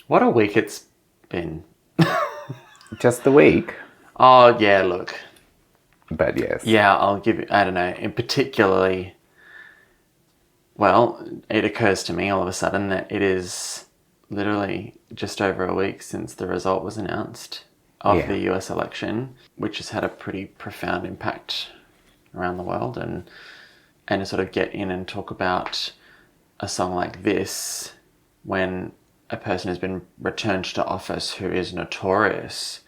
What a week it's been. Just the week, Oh, yeah, look. but yes. Yeah, I'll give you, I don't know, in particularly, well, it occurs to me all of a sudden that it is literally just over a week since the result was announced of the US election, which has had a pretty profound impact around the world. And to sort of get in and talk about a song like this when a person has been returned to office who is notorious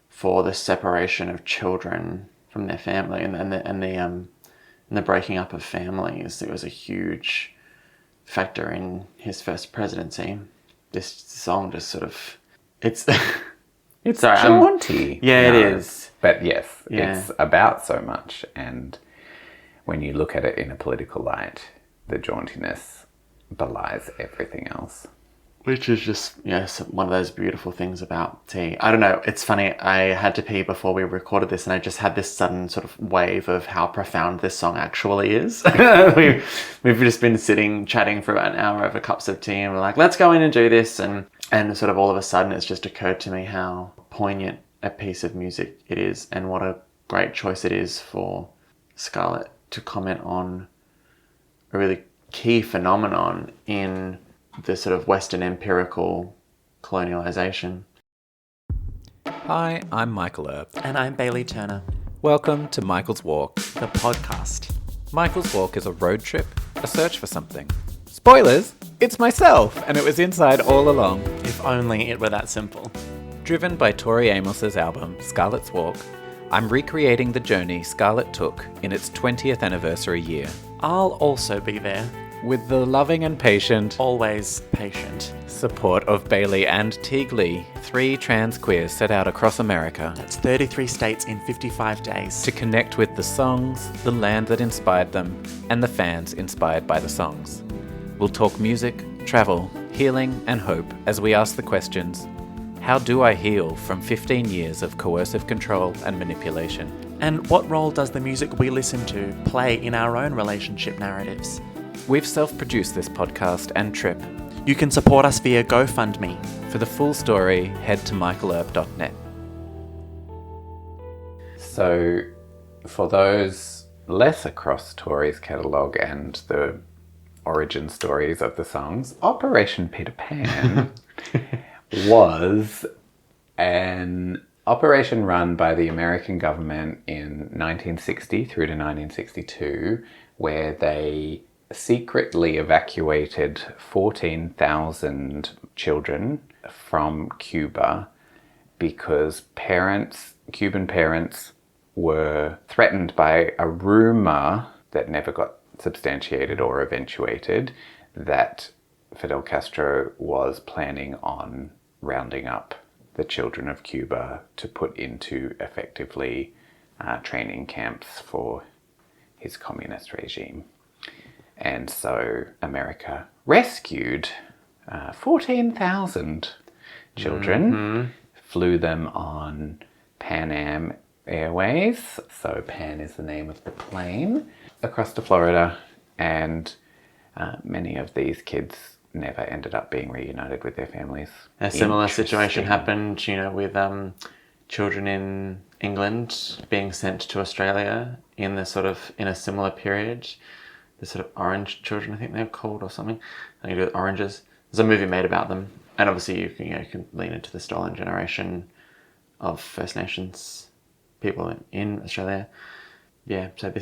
for the separation of children from their family and the breaking up of families. It was a huge factor in his first presidency. This song just sort of, it's It's sorry, jaunty. yeah, it is. But yes, Yeah. it's about so much. And when you look at it in a political light, the jauntiness belies everything else. Which is just, yes, one of those beautiful things about tea. I don't know, it's funny, I had to pee before we recorded this and I just had this sudden sort of wave of how profound this song actually is. We've just been sitting, chatting for about an hour over cups of tea and we're like, let's go in and do this. And sort of all of a sudden it's just occurred to me how poignant a piece of music it is and what a great choice it is for Scarlett to comment on a really key phenomenon in the sort of Western empirical colonialization. Hi, I'm Michael Earp. And I'm Bailey Turner, Welcome to Michael's Walk. the podcast. Michael's Walk is a road trip, a search for something. Spoilers! It's myself, and it was inside all along. If only it were that simple. Driven by Tori Amos's album, Scarlett's Walk, I'm recreating the journey Scarlett took in its 20th anniversary year. I'll also be there, With the loving and patient always patient. support of Bailey and Teague Lee, 3 trans queers set out across America That's 33 states in 55 days. to connect with the songs, the land that inspired them, and the fans inspired by the songs. We'll talk music, travel, healing, and hope as we ask the questions: how do I heal from 15 years of coercive control and manipulation? And what role does the music we listen to play in our own relationship narratives? We've self-produced this podcast and trip. You can support us via GoFundMe. For the full story, head to michaelerp.net. So, for those less across Tori's catalogue and the origin stories of the songs, Operation Peter Pan was an operation run by the American government in 1960 through to 1962, where they secretly evacuated 14,000 children from Cuba because Cuban parents were threatened by a rumor that never got substantiated or eventuated that Fidel Castro was planning on rounding up the children of Cuba to put into effectively training camps for his communist regime. And so America rescued 14,000 children, flew them on Pan Am Airways, so Pan is the name of the plane, across to Florida, and many of these kids never ended up being reunited with their families. A similar situation happened, with children in England being sent to Australia in a similar period. The sort of orange children, I think they're called, or something. I think with oranges. There's a movie made about them, and obviously you can lean into the stolen generation of First Nations people in Australia. Yeah, so the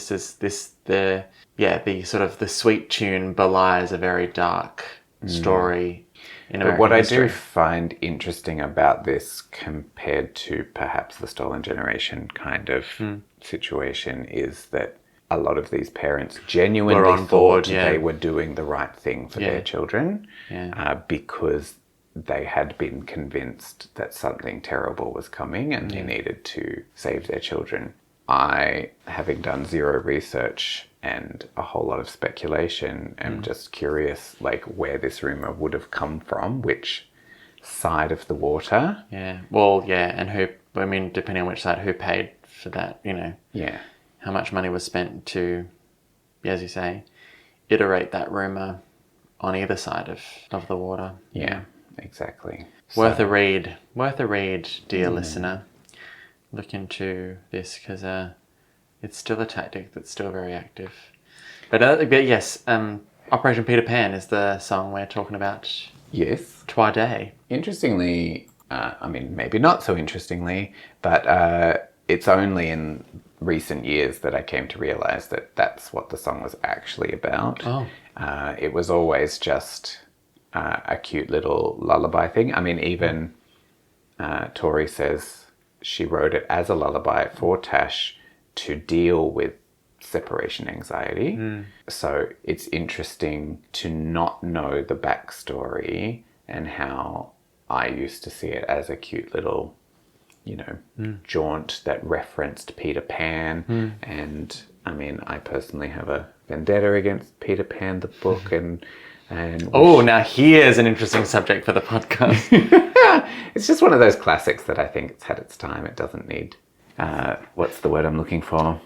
sort of the sweet tune belies a very dark story in American But what history. I do find interesting about this compared to perhaps the stolen generation kind of situation is that a lot of these parents genuinely Were on board, thought yeah. they were doing the right thing for their children because they had been convinced that something terrible was coming and they needed to save their children. I, having done zero research and a whole lot of speculation, am just curious where this rumor would have come from, which side of the water. Yeah, well, yeah, and depending on which side, who paid for that, Yeah. how much money was spent to, as you say, iterate that rumour on either side of the water. Yeah. exactly. Worth a read, dear listener. Look into this because it's still a tactic that's still very active. But yes, Operation Peter Pan is the song we're talking about. Yes. Today. Interestingly, maybe not so interestingly, but it's only in recent years that I came to realise that that's what the song was actually about. Oh. It was always just a cute little lullaby thing. I mean, even Tori says she wrote it as a lullaby for Tash to deal with separation anxiety. So it's interesting to not know the backstory and how I used to see it as a cute little, jaunt that referenced Peter Pan. And I mean, I personally have a vendetta against Peter Pan, the book, and now here's an interesting subject for the podcast. It's just one of those classics that I think it's had its time. It doesn't need what's the word I'm looking for?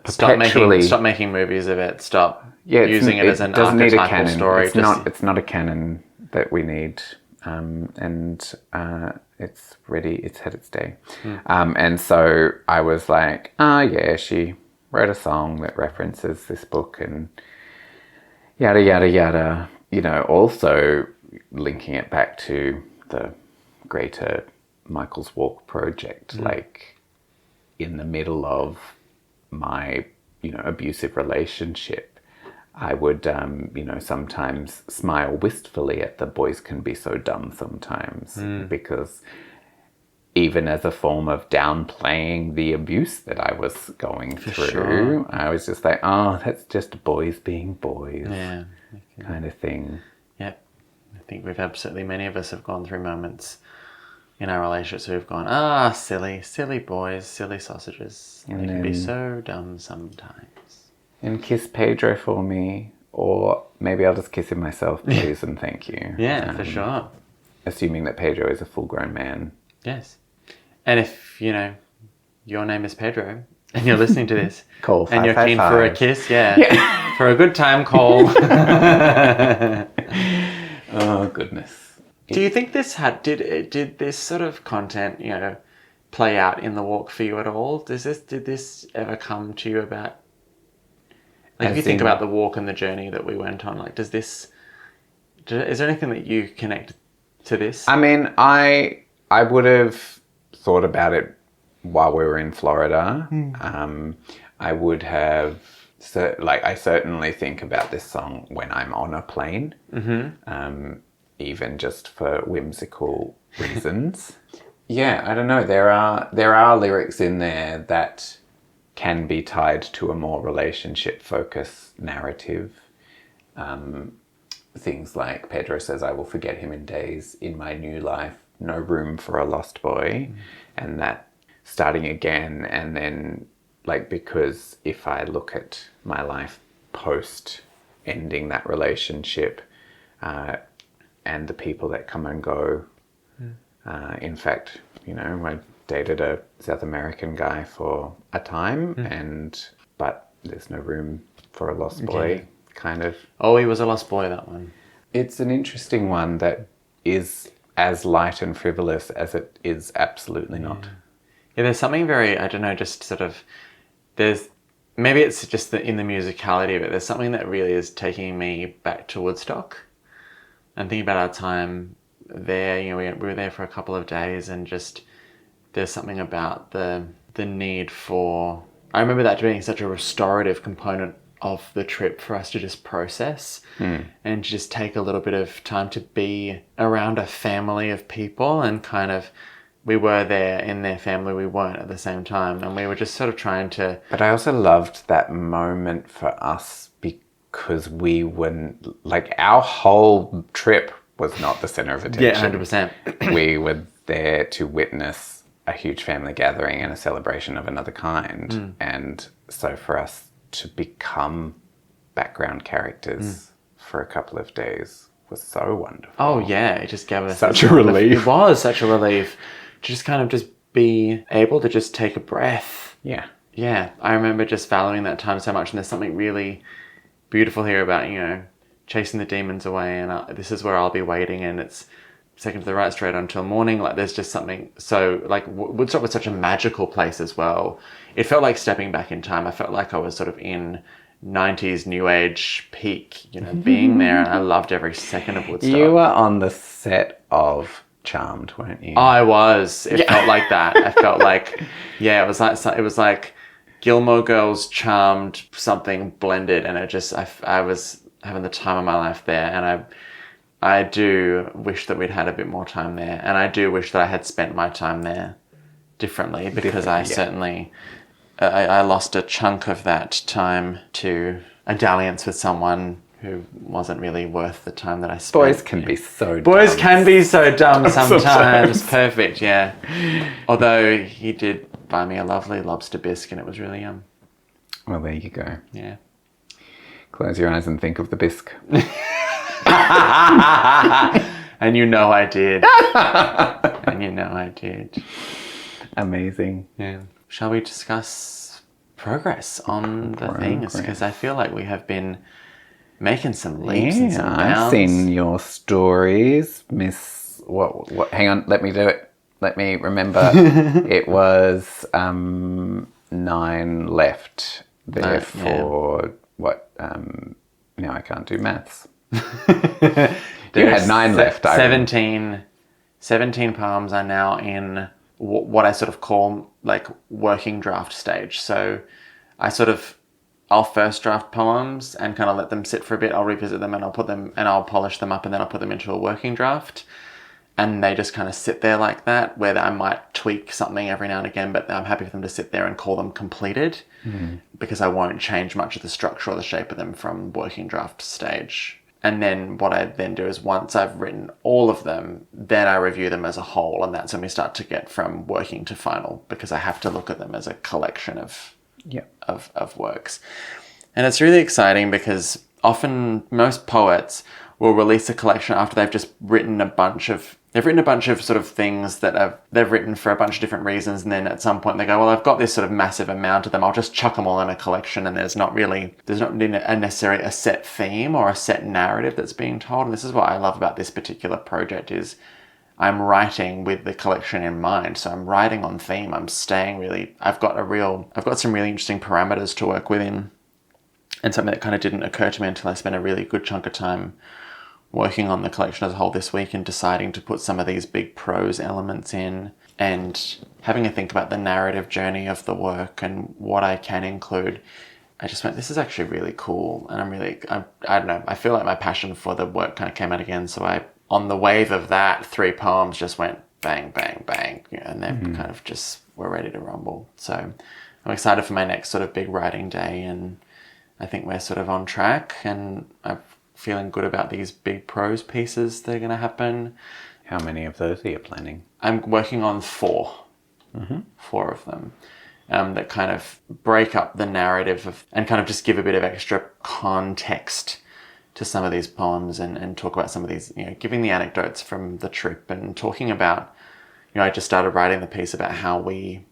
Stop making movies of it. Stop using it as an archetypal story. It's not a canon that we need, and it's ready. It's had its day, and so I was like, she wrote a song that references this book and yada yada yada. Also linking it back to the greater Michael's Walk project, like in the middle of my, abusive relationship, I would, sometimes smile wistfully at the boys can be so dumb sometimes, because even as a form of downplaying the abuse that I was going through, I was just like, that's just boys being boys, kind of thing. Yep. I think many of us have gone through moments in our relationships we've gone, silly boys, silly sausages. They can be so dumb sometimes. And kiss Pedro for me, or maybe I'll just kiss him myself, please, and thank you. Yeah, for sure. Assuming that Pedro is a full-grown man. Yes. And if, your name is Pedro, and you're listening to this, call 555. And you're keen for a kiss, for a good time, call. Oh, goodness. Do you think did this sort of content, play out in the walk for you at all? Did this ever come to you about, if you think about the walk and the journey that we went on, is there anything that you connect to this? I mean, I would have thought about it while we were in Florida. I would have, I certainly think about this song when I'm on a plane. Even just for whimsical reasons. I don't know. There are lyrics in there that can be tied to a more relationship-focused narrative. Things like Pedro says, "I will forget him in days. In my new life, no room for a lost boy," and that starting again, and then because if I look at my life post ending that relationship. And the people that come and go. In fact, I dated a South American guy for a time, but there's no room for a lost boy, kind of. Oh, he was a lost boy, that one. It's an interesting one that is as light and frivolous as it is absolutely not. Yeah, there's something very, I don't know, just sort of, maybe it's just in the musicality of it, there's something that really is taking me back to Woodstock. And thinking about our time there, we were there for a couple of days, and just there's something about the need for. I remember that being such a restorative component of the trip for us to just process and just take a little bit of time to be around a family of people, and kind of we were there in their family, we weren't at the same time, and we were just sort of trying to. But I also loved that moment for us because we wouldn't, our whole trip was not the center of attention. Yeah, 100%. We were there to witness a huge family gathering and a celebration of another kind. And so for us to become background characters for a couple of days was so wonderful. Oh yeah, it just gave us such a relief. It was such a relief to just kind of just be able to just take a breath. Yeah. Yeah, I remember just valuing that time so much, and there's something really beautiful here about, chasing the demons away, and this is where I'll be waiting, and it's second to the right, straight on till morning. Like there's just something so like Woodstock was such a magical place as well. It felt like stepping back in time. I felt like I was sort of in 90s new age peak, being there, and I loved every second of Woodstock. You were on the set of Charmed, weren't you? I was. It felt like that. I felt like, it was like Gilmore Girls, Charmed, something blended, and I was having the time of my life there, and I do wish that we'd had a bit more time there, and I do wish that I had spent my time there differently, because I certainly I lost a chunk of that time to a dalliance with someone who wasn't really worth the time that I spent. Boys can be so dumb. Boys can be so dumb sometimes. Perfect, yeah. Although he did buy me a lovely lobster bisque and it was really yum. Well, there you go. Yeah. Close your eyes and think of the bisque. And you know I did. And you know I did. Amazing. Yeah. Shall we discuss progress on the things? Because I feel like we have been making some leaps and some bounds. I've seen your stories, Miss. What? Hang on, let me do it. Let me remember. It was 9 left. Therefore, what? Now I can't do maths. You had 9 left. 17 poems are now in what I sort of call like working draft stage. So I'll first draft poems and kind of let them sit for a bit. I'll revisit them and I'll polish them up, and then I'll put them into a working draft. And they just kind of sit there like that, where I might tweak something every now and again, but I'm happy for them to sit there and call them completed, because I won't change much of the structure or the shape of them from working draft stage. And then what I then do is, once I've written all of them, then I review them as a whole, and that's when we start to get from working to final, because I have to look at them as a collection of works. And it's really exciting because often most poets will release a collection after they've just written a bunch of sort of things that they've written for a bunch of different reasons, and then at some point they go, well, I've got this sort of massive amount of them, I'll just chuck them all in a collection, and there's not necessarily a set theme or a set narrative that's being told. And this is what I love about this particular project is I'm writing with the collection in mind. So I'm writing on theme. I've got some really interesting parameters to work within, and something that kind of didn't occur to me until I spent a really good chunk of time working on the collection as a whole this week and deciding to put some of these big prose elements in and having a think about the narrative journey of the work and what I can include. I just went, this is actually really cool. And I don't know, I feel like my passion for the work kind of came out again. So on the wave of that, 3 poems just went bang, bang, bang, and then kind of just were ready to rumble. So I'm excited for my next sort of big writing day, and I think we're sort of on track, and I'm feeling good about these big prose pieces that are going to happen. How many of those are you planning? I'm working on 4. 4 of them that kind of break up the narrative and kind of just give a bit of extra context to some of these poems, and talk about some of these, giving the anecdotes from the trip, and talking about, I just started writing the piece about how we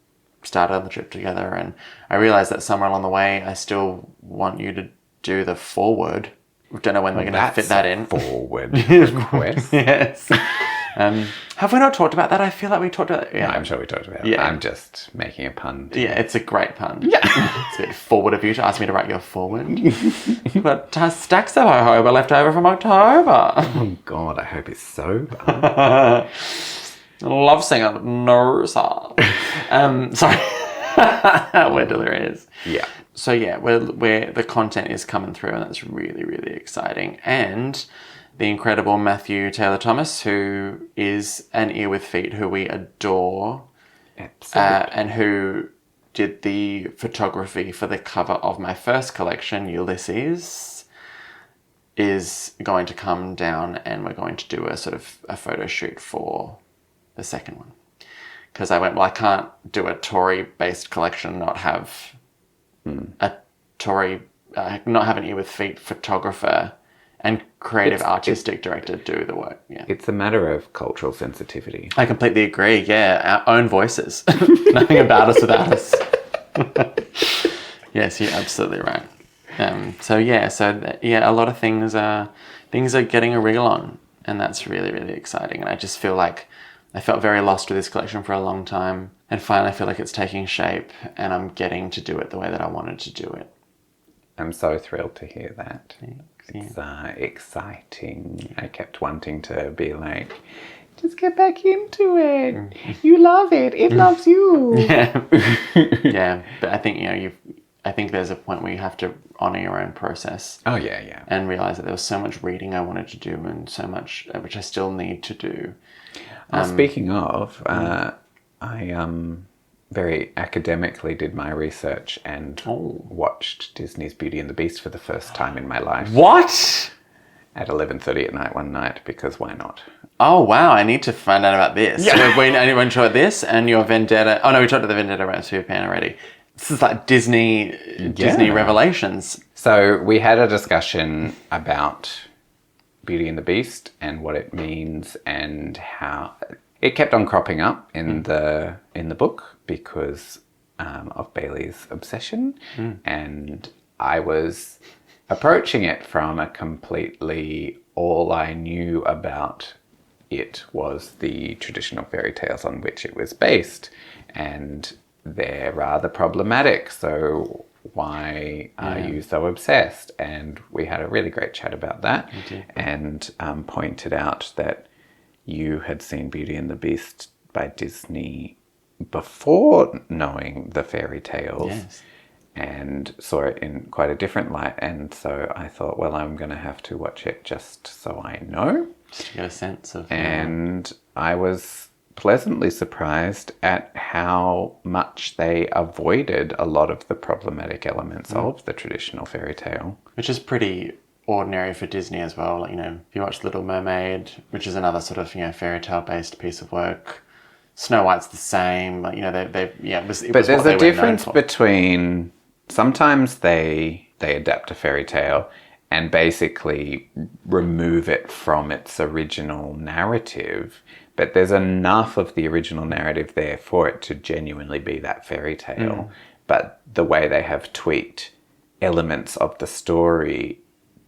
started on the trip together, and I realized that somewhere along the way I still want you to do the foreword. Don't know when we're going to fit that in. Forward request. Yes. Have we not talked about that? I feel like we talked about it. Yeah. No, I'm sure we talked about it. Yeah. I'm just making a pun. Yeah, it's a great pun. Yeah. It's a bit forward of you to ask me to write your forward. But stacks of jojoba left over from October. Oh, God, I hope it's sober. Love singing no song. Sorry. We're delirious. Yeah. So yeah, where the content is coming through, and that's really, really exciting. And the incredible Matthew Taylor Thomas, who is an ear with feet, who we adore, and who did the photography for the cover of my first collection, Ulysses, is going to come down, and we're going to do a sort of a photo shoot for the second one. Because I went, well, I can't do a Tory-based collection, not have a Tory, not have an ear with feet photographer and creative artistic director do the work. Yeah, it's a matter of cultural sensitivity. I completely agree. Yeah, our own voices. Nothing about us without us. Yes, you're absolutely right. A lot of things are getting a wriggle on. And that's really, really exciting. And I just feel like I felt very lost with this collection for a long time. And finally I feel like it's taking shape and I'm getting to do it the way that I wanted to do it. I'm so thrilled to hear that. Thanks. It's exciting. I kept wanting to be like, just get back into it. You love it. It loves you. Yeah. Yeah. But I think, I think there's a point where you have to honor your own process. Oh, yeah. And realize that there was so much reading I wanted to do and so much which I still need to do. Speaking of, I very academically did my research and watched Disney's Beauty and the Beast for the first time in my life. What? At 11:30 at night one night, because why not? Oh, wow. I need to find out about this. Yeah. Anyone enjoyed this and your Vendetta? Oh, no, we talked about the Vendetta around Super Pan already. This is like Disney Revelations. So we had a discussion about Beauty and the Beast and what it means and how it kept on cropping up in the book because of Bailey's obsession, and I was approaching it from a completely, all I knew about it was the traditional fairy tales on which it was based, and they're rather problematic, so why are you so obsessed? And we had a really great chat about that, and pointed out that you had seen Beauty and the Beast by Disney before knowing the fairy tales, and saw it in quite a different light, and so I thought, well, I'm going to have to watch it just so I know. Just to get a sense of... And I was pleasantly surprised at how much they avoided a lot of the problematic elements of the traditional fairy tale. Which is pretty ordinary for Disney as well. Like, if you watch Little Mermaid, which is another sort of, fairy tale based piece of work, Snow White's the same. Like, but there's a difference between sometimes they adapt a fairy tale and basically remove it from its original narrative, but there's enough of the original narrative there for it to genuinely be that fairy tale. But the way they have tweaked elements of the story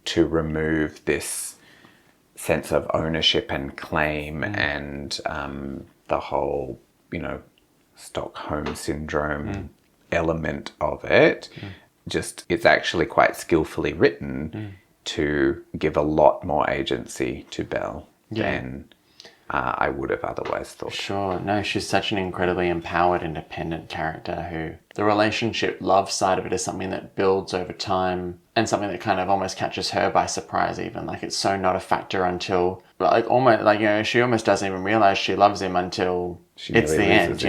to remove this sense of ownership and claim and the whole, Stockholm syndrome element of it, just it's actually quite skillfully written to give a lot more agency to Belle than I would have otherwise thought. Sure. No, she's such an incredibly empowered, independent character who the relationship love side of it is something that builds over time and something that kind of almost catches her by surprise even. Like, it's so not a factor until, she almost doesn't even realize she loves him until it's the end,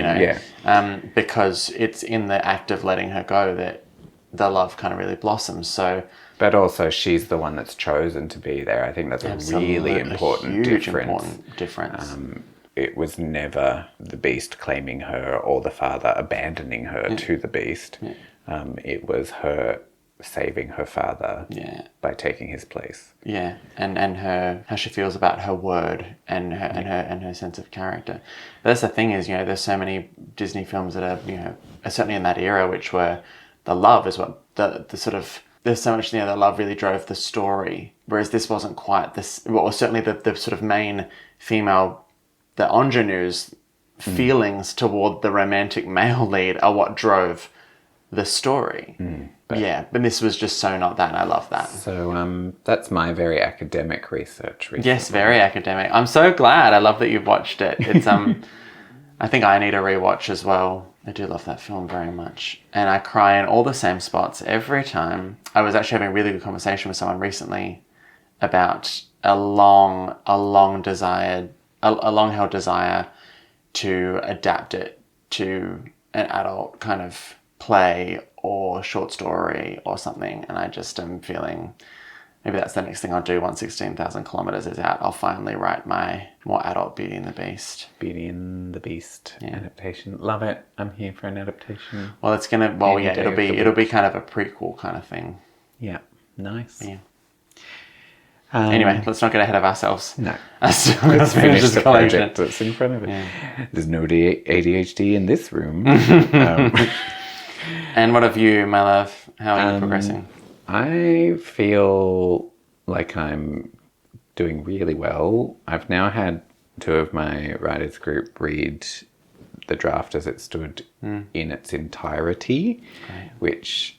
because it's in the act of letting her go that the love kind of really blossoms. So... But also, she's the one that's chosen to be there. I think that's a really important difference. It was never the Beast claiming her or the father abandoning her to the Beast. It was her saving her father by taking his place. Yeah, and her how she feels about her word and her sense of character. But that's the thing is, there's so many Disney films that are certainly in that era, which were the love is what the sort of. There's so much that love really drove the story, whereas this wasn't quite this. Well, certainly the sort of main female, the ingenue's feelings toward the romantic male lead are what drove the story. But this was just so not that, and I love that. So that's my very academic research. Yes, very academic. I'm so glad. I love that you've watched it. It's I think I need a rewatch as well. I do love that film very much. And I cry in all the same spots every time. I was actually having a really good conversation with someone recently about a long-held desire to adapt it to an adult kind of play or short story or something. And I just am feeling... Maybe that's the next thing I'll do once 16,000 kilometers is out. I'll finally write my more adult Beauty and the Beast. Beauty and the Beast adaptation. Love it. I'm here for an adaptation. Well, it's gonna. Well, it'll be kind of a prequel kind of thing. Yeah. Nice. Yeah. Anyway, let's not get ahead of ourselves. No. Let's finish the project that's in front of it. Yeah. There's no ADHD in this room. And what have you, my love? How are you progressing? I feel like I'm doing really well. I've now had 2 of my writers group read the draft as it stood in its entirety, which,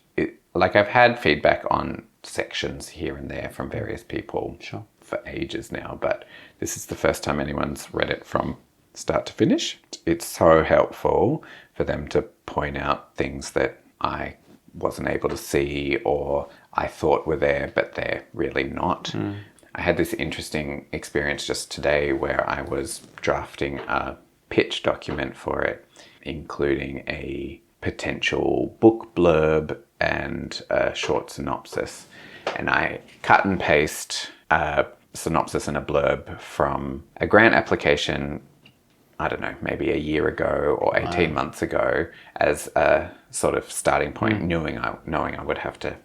I've had feedback on sections here and there from various people for ages now, but this is the first time anyone's read it from start to finish. It's so helpful for them to point out things that I wasn't able to see or I thought were there, but they're really not. I had this interesting experience just today where I was drafting a pitch document for it, including a potential book blurb and a short synopsis. And I cut and paste a synopsis and a blurb from a grant application, I don't know, maybe a year ago or 18 months ago as a sort of starting point, knowing I would have to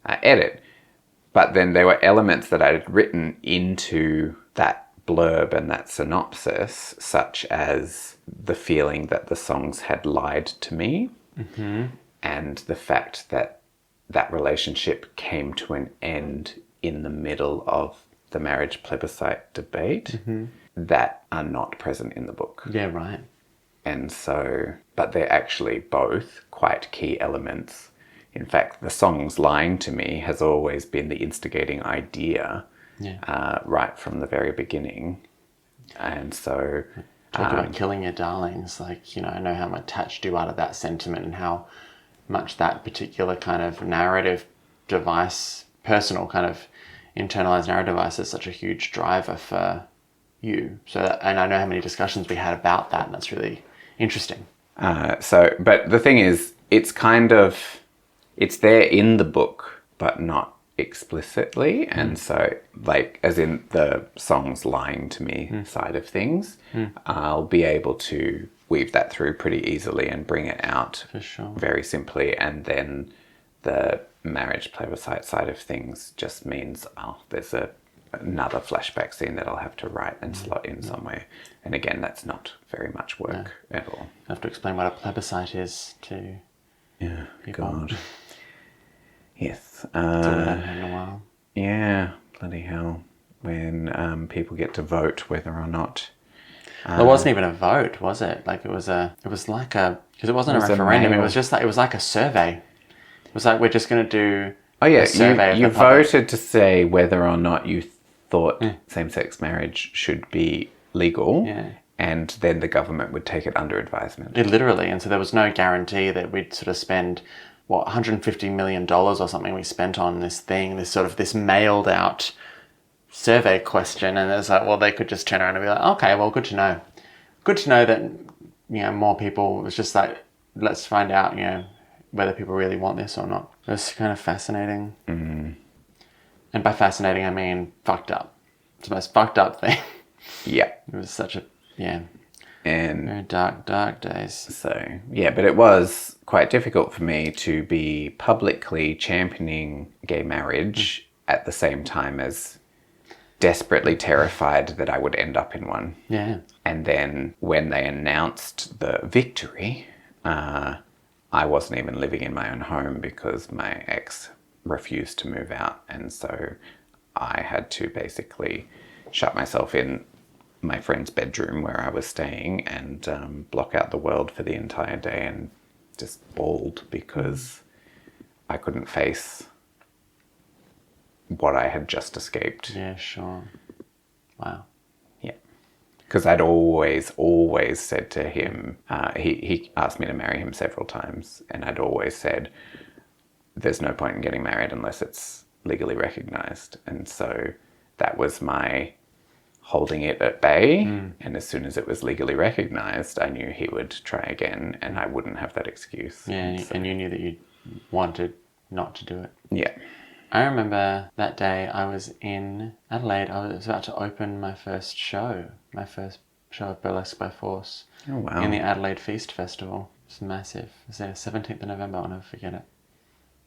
edit. But then there were elements that I had written into that blurb and that synopsis, such as the feeling that the songs had lied to me, and the fact that that relationship came to an end in the middle of the marriage plebiscite debate, that are not present in the book. Yeah, right. And so, but they're actually both quite key elements. In fact, the songs lying to me has always been the instigating idea, right from the very beginning. And so... Talk about killing your darlings. I know how attached you are to that sentiment and how much that particular kind of narrative device, personal kind of internalized narrative device, is such a huge driver for you. And I know how many discussions we had about that, and that's really interesting. But the thing is, it's there in the book, but not explicitly. And so, as in the songs lying to me side of things, I'll be able to weave that through pretty easily and bring it out very simply. And then the marriage plebiscite side of things just means, there's another flashback scene that I'll have to write and slot in somewhere. And again, that's not very much work at all. I have to explain what a plebiscite is to people. God. Yes. It's all I've had in a while. Yeah, bloody hell. When people get to vote whether or not... Well, it wasn't even a vote, was it? Because it wasn't a referendum. It was like a survey. It was like, we're just going to do a survey. You voted to say whether or not you thought same-sex marriage should be legal. Yeah. And then the government would take it under advisement. Literally. And so there was no guarantee that we'd sort of spend, $150 million or something we spent on this thing, this mailed out survey question. And it's like, well, they could just turn around and be like, okay, well, good to know. Good to know that, more people, it was just like, let's find out, whether people really want this or not. It was kind of fascinating. Mm-hmm. And by fascinating, I mean fucked up. It's the most fucked up thing. Yeah. It was such a, and very dark days. So, but it was quite difficult for me to be publicly championing gay marriage at the same time as desperately terrified that I would end up in one. Yeah. And then when they announced the victory, I wasn't even living in my own home because my ex refused to move out. And so I had to basically shut myself in my friend's bedroom where I was staying and block out the world for the entire day and just bawled because I couldn't face what I had just escaped. Yeah, sure. Wow. Yeah. Because I'd always said to him, he asked me to marry him several times, and I'd always said, there's no point in getting married unless it's legally recognized. And so that was my holding it at bay. And as soon as it was legally recognized, I knew he would try again and I wouldn't have that excuse. Yeah, and you knew that you wanted not to do it. Yeah. I remember that day I was in Adelaide. I was about to open my first show of Burlesque by Force. Oh, wow. In the Adelaide Feast Festival. It's massive. It was there 17th of November, I'll never forget it.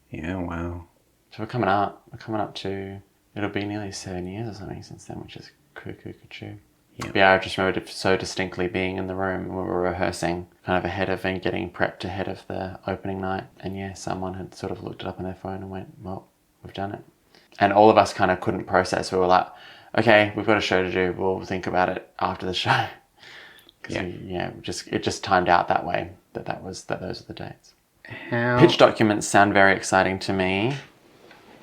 Yeah, wow. So we're coming up to, it'll be nearly 7 years or something since then, which is cuckoo. Yeah, I just remember so distinctly being in the room when we were rehearsing, kind of ahead of and getting prepped ahead of the opening night. And someone had sort of looked it up on their phone and went, well, we've done it. And all of us kind of couldn't process. We were like, okay, we've got a show to do. We'll think about it after the show. It just timed out that way. Those are the dates. Pitch documents sound very exciting to me.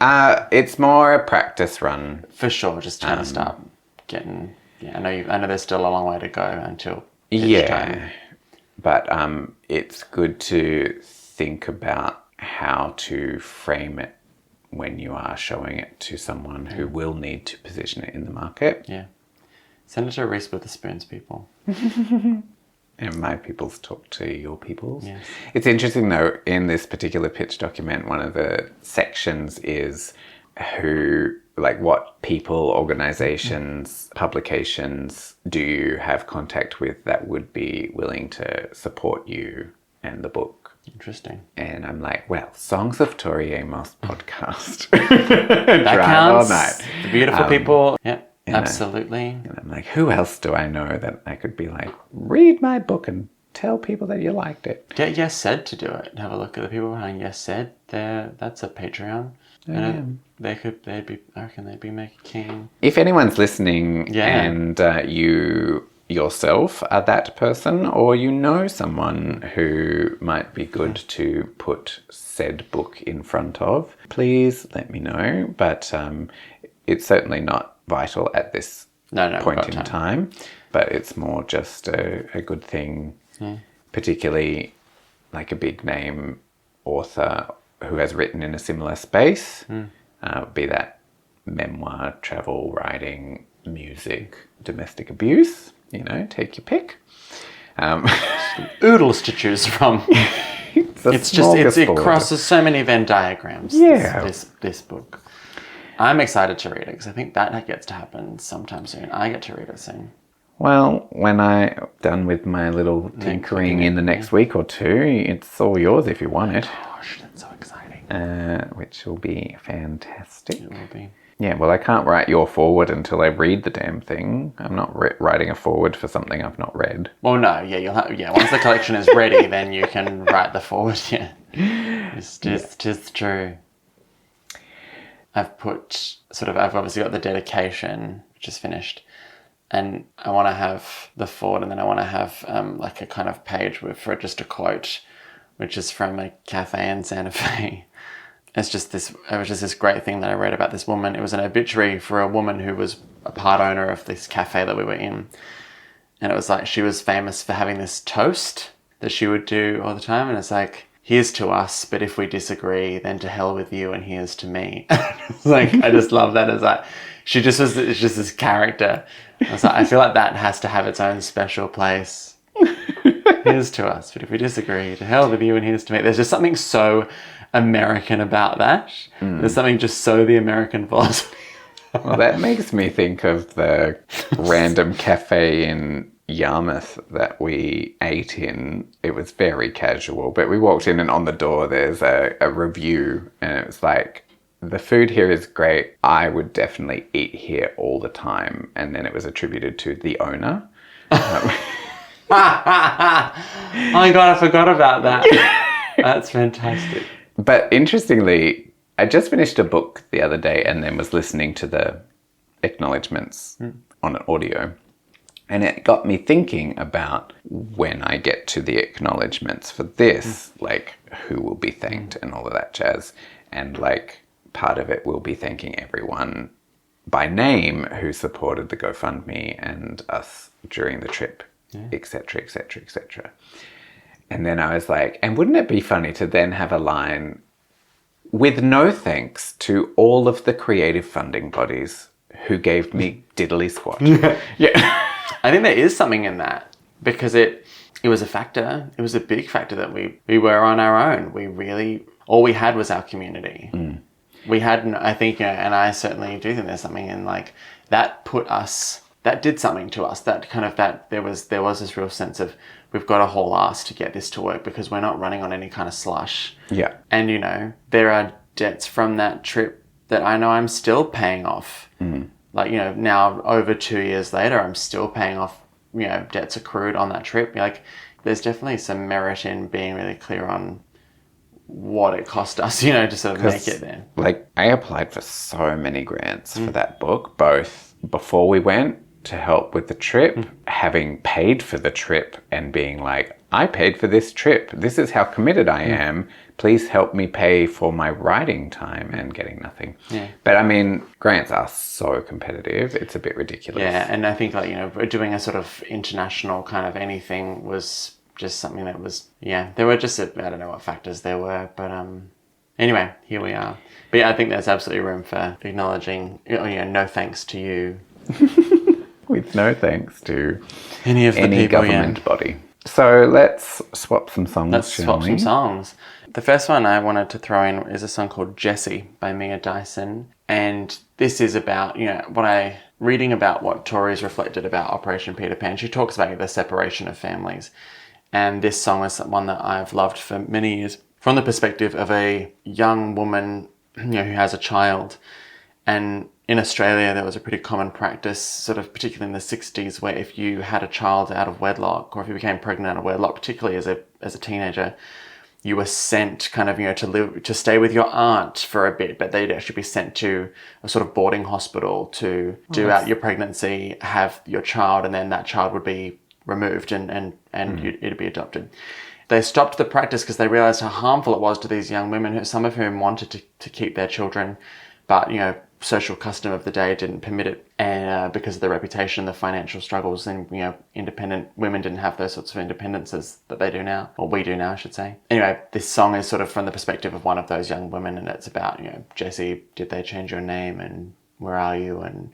It's more a practice run. For sure, just trying to start getting... Yeah, I know there's still a long way to go until pitch time. But it's good to think about how to frame it when you are showing it to someone who will need to position it in the market. Yeah. Send it to Reese Witherspoon's people. And my peoples talk to your peoples. Yes. It's interesting though, in this particular pitch document, one of the sections is what people, organizations, publications do you have contact with that would be willing to support you and the book? Interesting. And I'm like, well, Songs of Tori Amos podcast. That counts. All night. The beautiful people. Yep. Absolutely. And I'm like, who else do I know that I could be like, read my book and tell people that you liked it? Get Yes Said to do it. Have a look at the people behind Yes Said. That's a Patreon. I reckon they'd be making king. If anyone's listening and you yourself are that person, or you know someone who might be good to put said book in front of, please let me know. But it's certainly not vital at this point in time, but it's more just a good thing, particularly like a big name author who has written in a similar space, be that memoir, travel, writing, music, domestic abuse, take your pick. Oodles to choose from. It crosses so many Venn diagrams. Yeah. This book. I'm excited to read it because I think that gets to happen sometime soon. I get to read it soon. Well, when I'm done with my little tinkering in the next week or two, it's all yours if you want it. Gosh, that's so exciting. Which will be fantastic. It will be. Yeah, well, I can't write your forward until I read the damn thing. I'm not writing a forward for something I've not read. Well, no, once the collection is ready, then you can write the forward, It's true. I've obviously got the dedication, which is finished, and I want to have the forward, and then I want to have like a kind of page for just a quote, which is from a cafe in Santa Fe. It was just this great thing that I read about this woman. It was an obituary for a woman who was a part owner of this cafe that we were in, and it was like she was famous for having this toast that she would do all the time, and it's like, here's to us, but if we disagree, then to hell with you and here's to me. It's like, I just love that. It's like, it's just this character. I was like, I feel like that has to have its own special place. Here's to us, but if we disagree, to hell with you and here's to me. There's just something so American about that. There's something just so the American philosophy. Well, that makes me think of the random cafe in Yarmouth that we ate in. It was very casual, but we walked in and on the door there's a review, and it was like, the food here is great. I would definitely eat here all the time. And then it was attributed to the owner. Oh my God, I forgot about that. That's fantastic. But interestingly, I just finished a book the other day and then was listening to the acknowledgements on an audio. And it got me thinking about when I get to the acknowledgements for this, like who will be thanked and all of that jazz. And like part of it will be thanking everyone by name who supported the GoFundMe and us during the trip, etc., etc., etc. And then I was like, and wouldn't it be funny to then have a line with no thanks to all of the creative funding bodies who gave me diddly squat. Yeah. I think there is something in that because it was a factor. It was a big factor that we were on our own. All we had was our community. We had, I think, and I certainly do think there's something in like that did something to us. That kind of there was this real sense of we've got a whole ass to get this to work because we're not running on any kind of slush. Yeah. And there are debts from that trip that I know I'm still paying off. Like, now over 2 years later, I'm still paying off, debts accrued on that trip. Like, there's definitely some merit in being really clear on what it cost us, to sort of make it there. Like, I applied for so many grants for that book, both before we went to help with the trip, having paid for the trip and being like, I paid for this trip. This is how committed I am. Please help me pay for my riding time, and getting nothing. Yeah. But I mean, grants are so competitive. It's a bit ridiculous. Yeah, and I think doing a sort of international kind of anything was just something that was, there were just, I don't know what factors there were, but anyway, here we are. But yeah, I think there's absolutely room for acknowledging, no thanks to you. With no thanks to any government body. So let's swap some songs, some songs. The first one I wanted to throw in is a song called Jessie by Mia Dyson. And this is about, reading about what Tori's reflected about Operation Peter Pan. She talks about the separation of families. And this song is one that I've loved for many years from the perspective of a young woman, who has a child. And in Australia, there was a pretty common practice, sort of particularly in the 60s, where if you had a child out of wedlock, or if you became pregnant out of wedlock, particularly as a teenager, you were sent kind of, to stay with your aunt for a bit, but they'd actually be sent to a sort of boarding hospital to do out your pregnancy, have your child, and then that child would be removed and it'd be adopted. They stopped the practice because they realized how harmful it was to these young women, some of whom wanted to keep their children, but, social custom of the day didn't permit it, and because of the reputation, the financial struggles, and independent women didn't have those sorts of independences that they do now, or we do now, I should say. Anyway, this song is sort of from the perspective of one of those young women, and it's about, Jessie, did they change your name, and where are you, and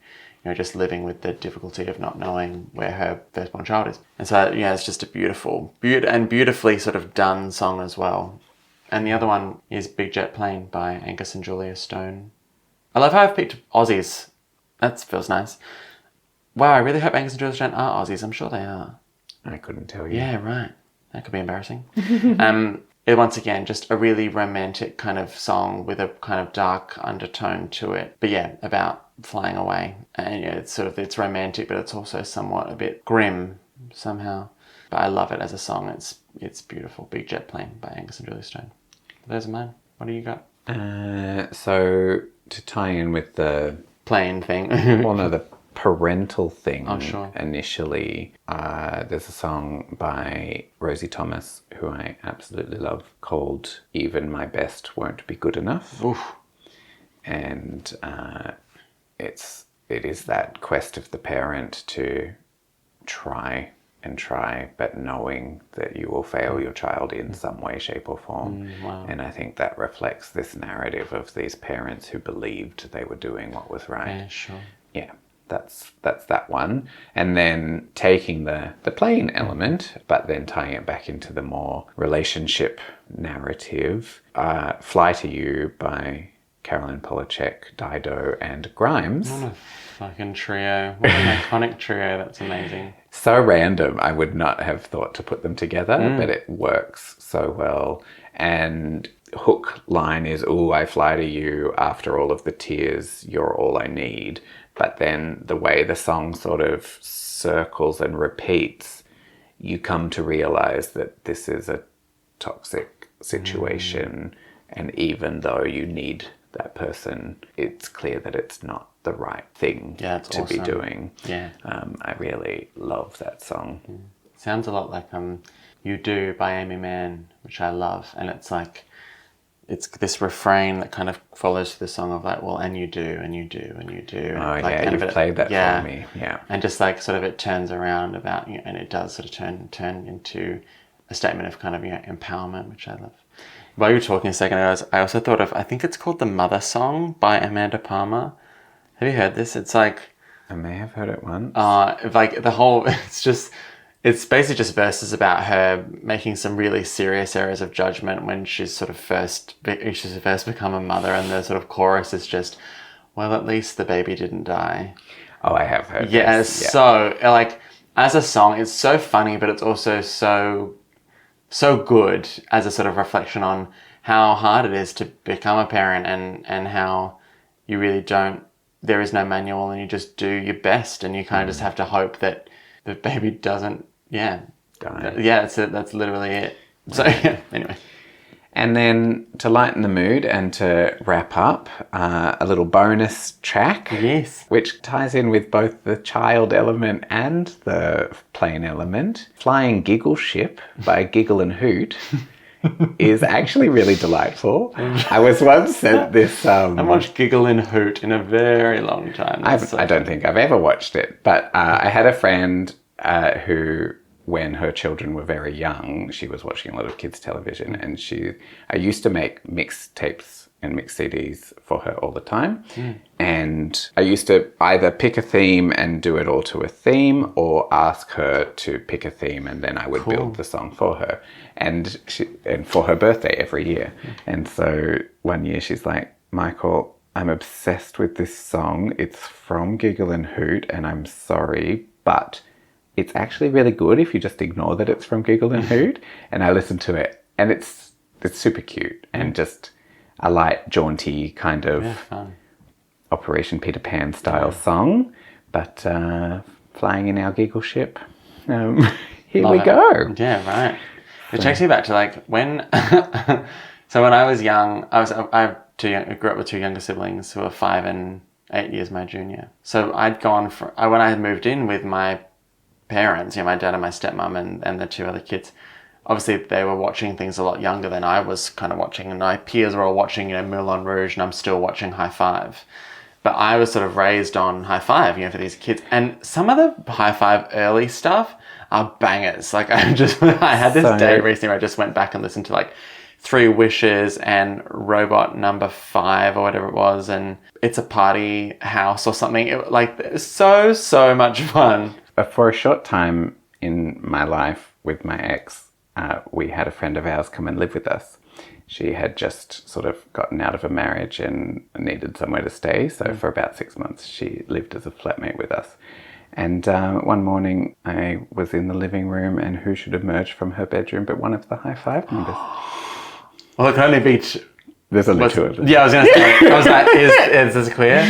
just living with the difficulty of not knowing where her firstborn child is. And so it's just a beautifully sort of done song as well. And the other one is Big Jet Plane by Angus and Julia Stone. I love how I've picked Aussies. That feels nice. Wow, I really hope Angus and Julia Stone are Aussies. I'm sure they are. I couldn't tell you. Yeah, right. That could be embarrassing. Once again, just a really romantic kind of song with a kind of dark undertone to it. But yeah, about flying away. And it's romantic, but it's also somewhat a bit grim somehow. But I love it as a song. It's beautiful. Big Jet Plane by Angus and Julia Stone. Those are mine. What do you got? So to tie in with the plane thing, the parental thing. Oh, sure. Initially, there's a song by Rosie Thomas, who I absolutely love, called "Even My Best Won't Be Good Enough." Oof. And it is that quest of the parent to try and try, but knowing that you will fail your child in some way, shape or form. Wow. And I think that reflects this narrative of these parents who believed they were doing what was right. Yeah, sure. Yeah, that's that one. And then taking the plane element, but then tying it back into the more relationship narrative. Fly to You by Caroline Polachek, Dido and Grimes. What a fucking trio. What an iconic trio. That's amazing. So random. I would not have thought to put them together, but it works so well. And hook line is, "Ooh, I fly to you after all of the tears, you're all I need." But then the way the song sort of circles and repeats, you come to realize that this is a toxic situation. And even though you need that person, it's clear that it's not the right thing to be doing. Yeah. I really love that song. Sounds a lot like You Do by Amy Mann, which I love. And it's like, it's this refrain that kind of follows the song of like, well, and you do, and you do, and you do. Oh, like, yeah, you've played that for me. Yeah. And just like sort of it turns around about, and it does sort of turn into a statement of kind of, empowerment, which I love. While you were talking a second ago, I also thought of, I think it's called The Mother Song by Amanda Palmer. Have you heard this? It's like... I may have heard it once. Like the whole... It's basically just verses about her making some really serious errors of judgment when she's first become a mother, and the sort of chorus is just, well, at least the baby didn't die. Oh, I have heard this. So, like, as a song, it's so funny, but it's also so good as a sort of reflection on how hard it is to become a parent, and how you really don't, there is no manual, and you just do your best, and you kind of just have to hope that the baby doesn't, die. Yeah, that's literally it. So, anyway. And then to lighten the mood and to wrap up, a little bonus track. Yes. Which ties in with both the child element and the plain element. Flying Giggle Ship by Giggle and Hoot is actually really delightful. I was once sent this... I've watched Giggle and Hoot in a very long time. I don't think I've ever watched it, but I had a friend who... when her children were very young, she was watching a lot of kids' television, and I used to make mixtapes and mix CDs for her all the time. And I used to either pick a theme and do it all to a theme, or ask her to pick a theme, and then I would build the song for her. And for her birthday every year. And so one year she's like, Michael, I'm obsessed with this song. It's from Giggle and Hoot, and I'm sorry, but it's actually really good if you just ignore that it's from Giggle and Hoot. And I listened to it, and it's super cute and just a light, jaunty kind of Operation Peter Pan style song. But flying in our giggle ship, here we go. Yeah, right. It takes me back to like when... So when I was young, I grew up with two younger siblings who were 5 and 8 years my junior. So I'd gone when I moved in with my parents, my dad and my stepmom and the two other kids, obviously they were watching things a lot younger than I was kind of watching, and my peers were all watching, Moulin Rouge, and I'm still watching High Five. But I was sort of raised on High Five, for these kids. And some of the High Five early stuff are bangers. Like I had this day recently where I just went back and listened to like 3 Wishes and Robot Number 5 or whatever it was, and It's a Party House or something. It was so much fun. For a short time in my life with my ex, we had a friend of ours come and live with us. She had just sort of gotten out of a marriage and needed somewhere to stay. So for about 6 months, she lived as a flatmate with us. And one morning I was in the living room, and who should emerge from her bedroom but one of the High Five members. Well, it can only be... There's only 2 of them. Yeah, I was going to say, I was like, is this clear?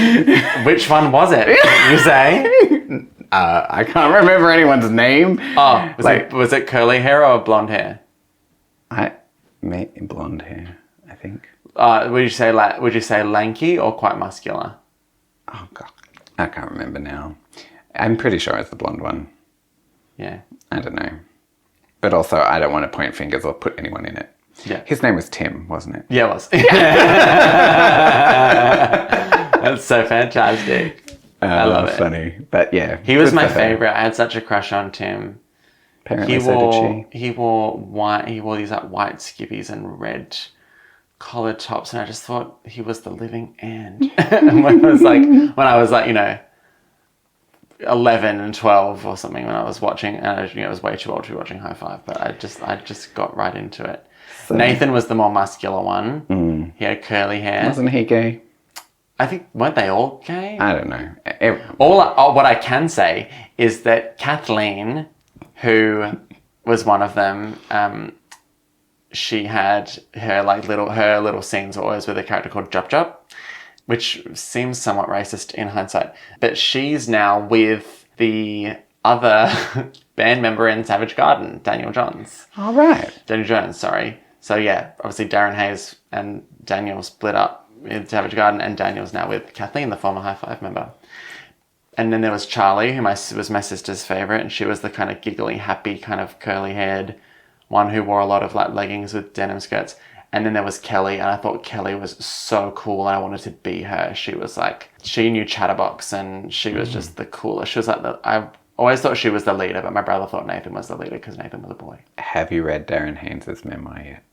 Which one was it? You say? I can't remember anyone's name. Oh, was it curly hair or blonde hair? Blonde hair, I think. Would you say lanky or quite muscular? Oh God, I can't remember now. I'm pretty sure it's the blonde one. Yeah. I don't know. But also, I don't want to point fingers or put anyone in it. Yeah. His name was Tim, wasn't it? Yeah, it was. That's so fantastic. I love it. Funny. But yeah. He was my favorite. I had such a crush on Tim. Apparently so did she. He wore these like white skivvies and red collared tops, and I just thought he was the living end. And when I was like 11 and 12 or something, when I was watching, and I was way too old to be watching High Five, but I just got right into it. So, Nathan was the more muscular one. He had curly hair. Wasn't he gay? I think, weren't they all gay? I don't know. What I can say is that Kathleen, who was one of them, she had her little scenes were always with a character called Jup Jup, which seems somewhat racist in hindsight. But she's now with the other band member in Savage Garden, Daniel Jones. All right. Daniel Jones, sorry. So yeah, obviously Darren Hayes and Daniel split up in Savage Garden, and Daniel's now with Kathleen, the former High Five member. And then there was Charlie, who was my sister's favourite, and she was the kind of giggly, happy, kind of curly-haired one who wore a lot of like leggings with denim skirts. And then there was Kelly, and I thought Kelly was so cool, and I wanted to be her. She was like, she knew Chatterbox, and she was just the coolest. She was like, I always thought she was the leader, but my brother thought Nathan was the leader because Nathan was a boy. Have you read Darren Haynes' memoir yet?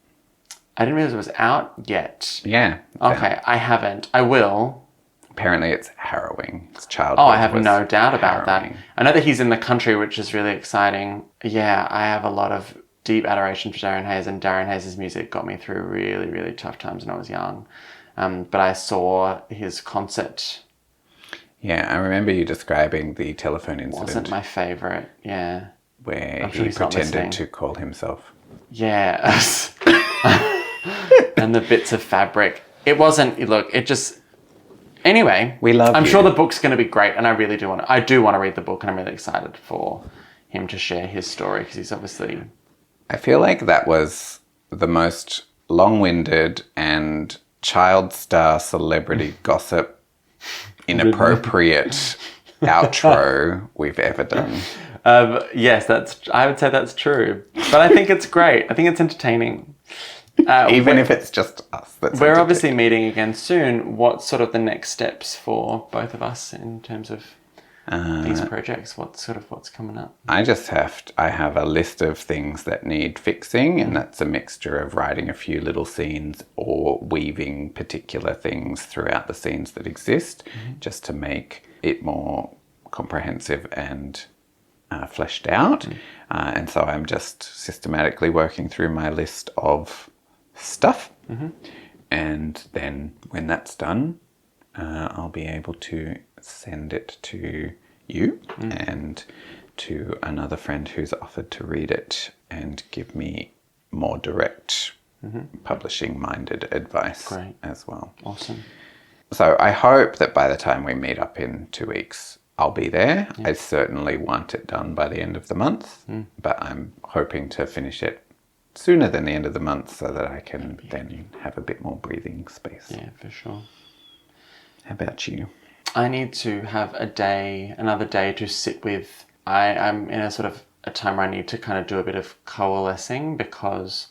I didn't realize it was out yet. Yeah. Okay, I haven't. I will. Apparently it's harrowing. It's childhood. Oh, I have no doubt about that. I know that he's in the country, which is really exciting. Yeah, I have a lot of deep adoration for Darren Hayes, and Darren Hayes' music got me through really, really tough times when I was young. But I saw his concert. Yeah, I remember you describing the telephone incident. Wasn't my favourite, yeah. Where he pretended to call himself. Yeah. And the bits of fabric. It wasn't, look, it just... Anyway, I'm sure the book's going to be great, and I really do want to read the book, and I'm really excited for him to share his story, because he's obviously... I feel like that was the most long-winded and child star celebrity gossip inappropriate outro we've ever done. Yes, I would say that's true. But I think it's great. I think it's entertaining. Even if it's just us. We're obviously meeting again soon. What's sort of the next steps for both of us in terms of these projects? What's coming up? I have a list of things that need fixing, and that's a mixture of writing a few little scenes or weaving particular things throughout the scenes that exist, just to make it more comprehensive and fleshed out. And so I'm just systematically working through my list of stuff, and then when that's done, I'll be able to send it to you and to another friend who's offered to read it and give me more direct publishing-minded advice as well. Awesome. So I hope that by the time we meet up in 2 weeks, I'll be there. I certainly want it done by the end of the month, but I'm hoping to finish it sooner than the end of the month so that I can then have a bit more breathing space. Yeah, for sure. How about you? I need to have another day to sit with. I'm in a sort of a time where I need to kind of do a bit of coalescing, because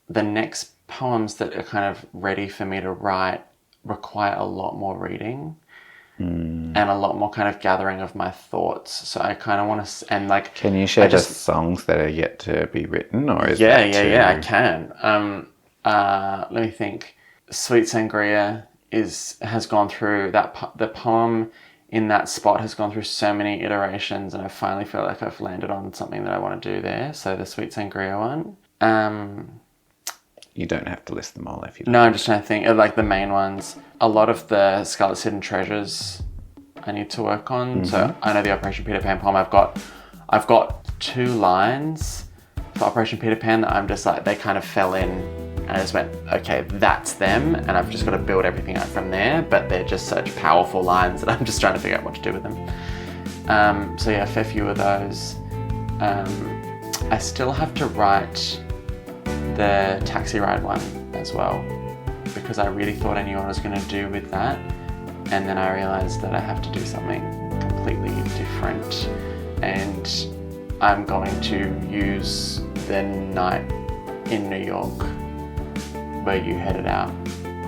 the next poems that are kind of ready for me to write require a lot more reading. And a lot more kind of gathering of my thoughts. So I kind of want to, and like... Can you share the songs that are yet to be written, or is Yeah, I can. Let me think. Sweet Sangria has gone through the poem in that spot has gone through so many iterations, and I finally feel like I've landed on something that I want to do there. So the Sweet Sangria one. You don't have to list them all if you don't. No, I'm just trying to think of like the main ones. A lot of the Scarlet's Hidden Treasures I need to work on. So I know the Operation Peter Pan poem. I've got 2 lines for Operation Peter Pan that I'm just like, they kind of fell in, and I just went, okay, that's them, and I've just got to build everything out from there. But they're just such powerful lines that I'm just trying to figure out what to do with them. So yeah, a fair few of those. I still have to write the taxi ride one as well, because I really thought I knew what I was going to do with that, and then I realized that I have to do something completely different, and I'm going to use the night in New York where you headed out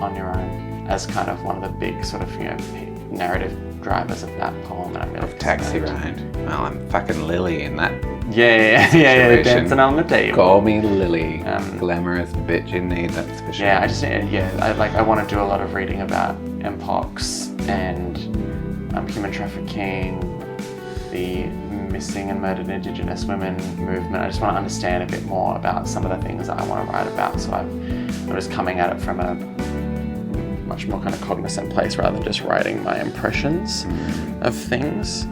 on your own as kind of one of the big sort of, narrative drivers of that poem, and I'm really Taxi Ride. Well, I'm fucking Lily in that. Yeah, dancing on the table. Call me Lily, glamorous bitch in need, that's for sure. Yeah, I want to do a lot of reading about MPOX and human trafficking, the missing and murdered Indigenous women movement. I just want to understand a bit more about some of the things that I want to write about. So I'm just coming at it from a much more kind of cognizant place rather than just writing my impressions of things.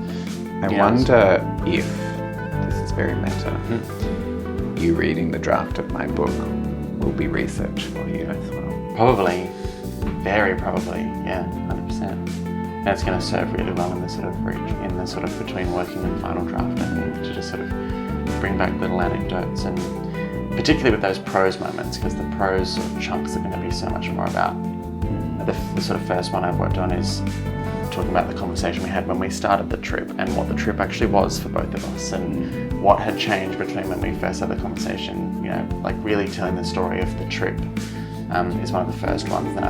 I wonder if, this is very meta, you reading the draft of my book will be research for you as well. Probably. Very probably. Yeah, 100%. And it's going to serve really well in the sort of between working and final draft, I think, to just sort of bring back little anecdotes, and particularly with those prose moments, because the prose sort of chunks are going to be so much more about. The sort of first one I've worked on is talking about the conversation we had when we started the trip, and what the trip actually was for both of us, and what had changed between when we first had the conversation, like really telling the story of the trip is one of the first ones. Then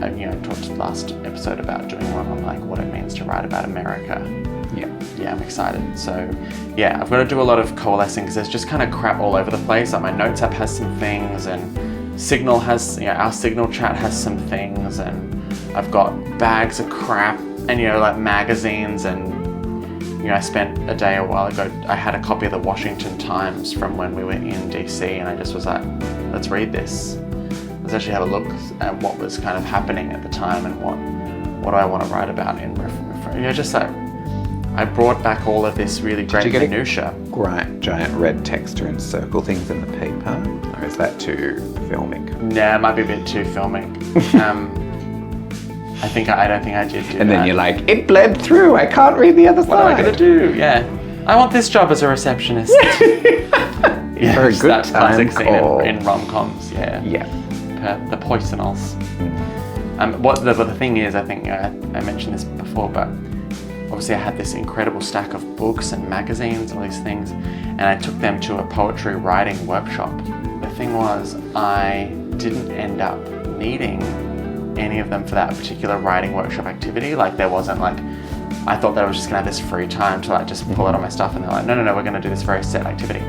I talked last episode about doing one on like what it means to write about America. Yeah, I'm excited. So yeah, I've got to do a lot of coalescing, because there's just kind of crap all over the place. Like my notes app has some things, and Signal has, our Signal chat has some things, and I've got bags of crap, and like magazines, and I spent a day a while ago, I had a copy of the Washington Times from when we were in DC, and I just was like, let's read this. Let's actually have a look at what was kind of happening at the time, and what do I want to write about in just like, I brought back all of this really great minutia. Great giant red text to encircle things in the paper, or is that too filmic? Nah, it might be a bit too filmic. I don't think I did do that. And then you're like, it bled through, I can't read the other side. What am I going to do? Yeah. I want this job as a receptionist. For a good that classic time scene call. in rom-coms, yeah. Yeah. The poisonals. What the thing is, I think I mentioned this before, but obviously I had this incredible stack of books and magazines, all these things, and I took them to a poetry writing workshop. The thing was, I didn't end up needing any of them for that particular writing workshop activity. Like there wasn't like, I thought that I was just gonna have this free time to like just pull out all my stuff, and they're like, no, we're gonna do this very set activity.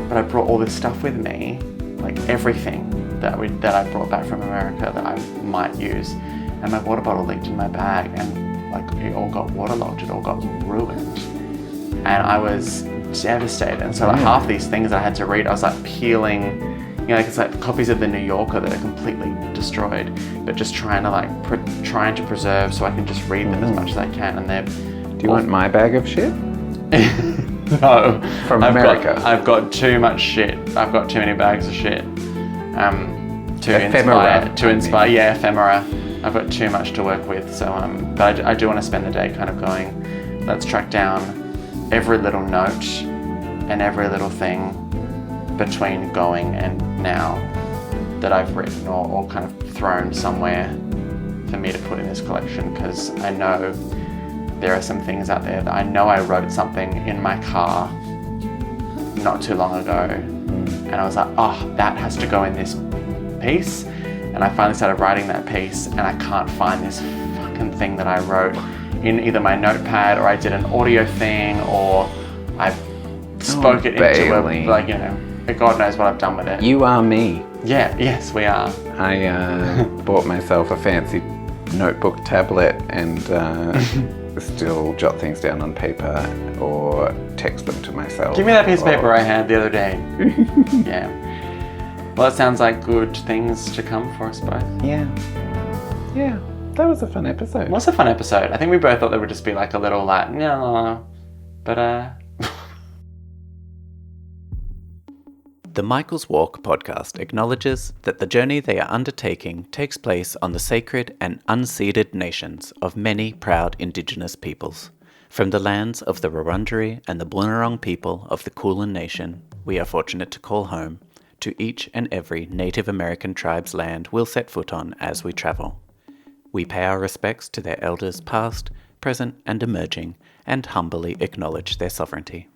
But I brought all this stuff with me, like everything that I brought back from America that I might use, and my water bottle leaked in my bag, and like it all got waterlogged, it all got ruined, and I was devastated. And so like half these things that I had to read, I was like peeling, you know, like it's like copies of the New Yorker that are completely destroyed, but just trying to preserve so I can just read them as much as I can. And they're. Do you want my bag of shit? No. From America. I've got too much shit. I've got too many bags of shit. To inspire. Yeah, ephemera. I've got too much to work with. So, but I do want to spend the day kind of going, let's track down every little note and every little thing between going and now that I've written or kind of thrown somewhere for me to put in this collection, because I know there are some things out there that I know I wrote something in my car not too long ago, and I was like, oh, that has to go in this piece, and I finally started writing that piece, and I can't find this fucking thing that I wrote in either my notepad, or I did an audio thing, or I spoke it into a, like, you know, God knows what I've done with it. You are me. Yeah, yes, we are. I bought myself a fancy notebook tablet and still jot things down on paper or text them to myself. Give me that piece of paper I had the other day. Yeah. Well, it sounds like good things to come for us both. Yeah. Yeah, that was a fun episode. It was a fun episode. I think we both thought there would just be like a little like, no, but The Michael's Walk podcast acknowledges that the journey they are undertaking takes place on the sacred and unceded nations of many proud Indigenous peoples. From the lands of the Wurundjeri and the Boonwurrung people of the Kulin Nation, we are fortunate to call home, to each and every Native American tribe's land we'll set foot on as we travel. We pay our respects to their elders past, present and emerging, and humbly acknowledge their sovereignty.